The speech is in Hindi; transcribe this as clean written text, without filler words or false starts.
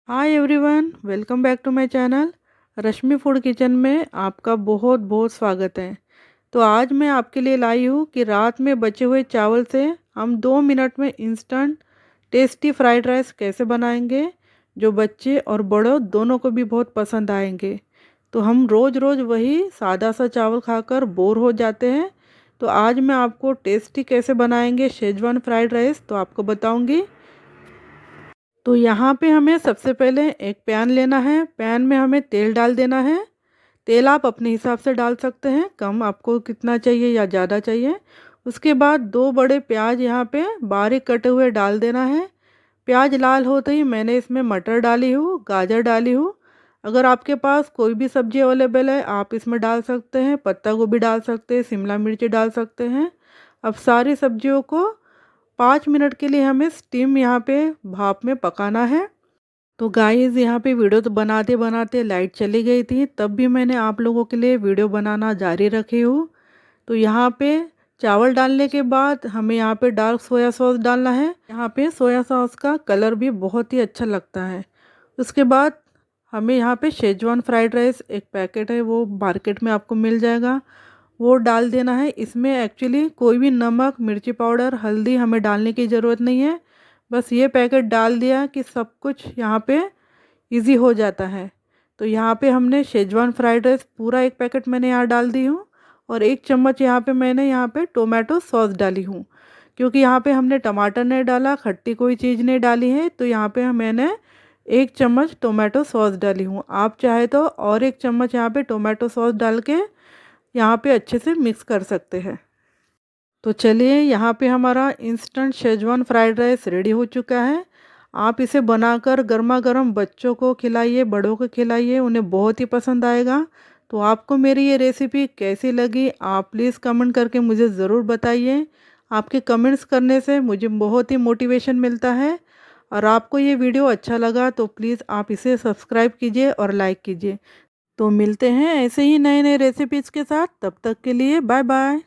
Hi everyone, welcome back to my channel. Rashmi food kitchen में आपका बहुत बहुत स्वागत है। तो आज मैं आपके लिए लाई हूँ कि रात में बचे हुए चावल से हम 2 मिनट में इंस्टेंट टेस्टी फ्राइड राइस कैसे बनाएंगे, जो बच्चे और बड़ों दोनों को भी बहुत पसंद आएंगे। तो हम रोज़ रोज़ वही सादा सा चावल खाकर बोर हो जाते हैं। तो आज मैं आपको टेस्टी कैसे बनाएंगे शेजवान फ्राइड राइस तो आपको बताऊँगी। तो यहाँ पे हमें सबसे पहले एक पैन लेना है। पैन में हमें तेल डाल देना है। तेल आप अपने हिसाब से डाल सकते हैं, कम आपको कितना चाहिए या ज़्यादा चाहिए। उसके बाद 2 बड़े प्याज यहाँ पे बारीक कटे हुए डाल देना है। प्याज लाल होते ही मैंने इसमें मटर डाली हूँ, गाजर डाली हूँ। अगर आपके पास कोई भी सब्ज़ी अवेलेबल है आप इसमें डाल सकते हैं, पत्ता गोभी डाल सकते हैं, शिमला मिर्ची डाल सकते हैं। अब सारी सब्जियों को 5 मिनट के लिए हमें स्टीम यहाँ पे भाप में पकाना है। तो गाइस यहाँ पे वीडियो तो बनाते बनाते लाइट चली गई थी, तब भी मैंने आप लोगों के लिए वीडियो बनाना जारी रखी हूँ। तो यहाँ पे चावल डालने के बाद हमें यहाँ पे डार्क सोया सॉस डालना है। यहाँ पे सोया सॉस का कलर भी बहुत ही अच्छा लगता है। उसके बाद हमें यहाँ पे शेजवान फ्राइड राइस एक पैकेट है, वो मार्केट में आपको मिल जाएगा, वो डाल देना है। इसमें एक्चुअली कोई भी नमक, मिर्ची पाउडर, हल्दी हमें डालने की ज़रूरत नहीं है। बस ये पैकेट डाल दिया कि सब कुछ यहाँ पे इजी हो जाता है। तो यहाँ पे हमने शेजवान फ्राइड राइस पूरा एक पैकेट मैंने यहाँ डाल दी हूँ, और 1 चम्मच यहाँ पे मैंने यहाँ पे टोमेटो सॉस डाली हूँ। क्योंकि यहाँ पे हमने टमाटर नहीं डाला, खट्टी कोई चीज़ नहीं डाली है, तो यहाँ पे मैंने 1 चम्मच टोमेटो सॉस डाली हूँ। आप चाहे तो और 1 चम्मच यहाँ पे टोमेटो सॉस डाल के यहाँ पे अच्छे से मिक्स कर सकते हैं। तो चलिए, यहाँ पे हमारा instant Schezwan fried rice ready हो चुका है। आप इसे बनाकर गर्मा गर्म बच्चों को खिलाइए, बड़ों को खिलाइए, उन्हें बहुत ही पसंद आएगा। तो आपको मेरी ये रेसिपी कैसी लगी आप प्लीज़ कमेंट करके मुझे ज़रूर बताइए। आपके कमेंट्स करने से मुझे बहुत ही मोटिवेशन मिलता है। और आपको ये वीडियो अच्छा लगा तो प्लीज़ आप इसे सब्सक्राइब कीजिए और लाइक कीजिए। तो मिलते हैं ऐसे ही नए नए रेसिपीज़ के साथ, तब तक के लिए बाय बाय।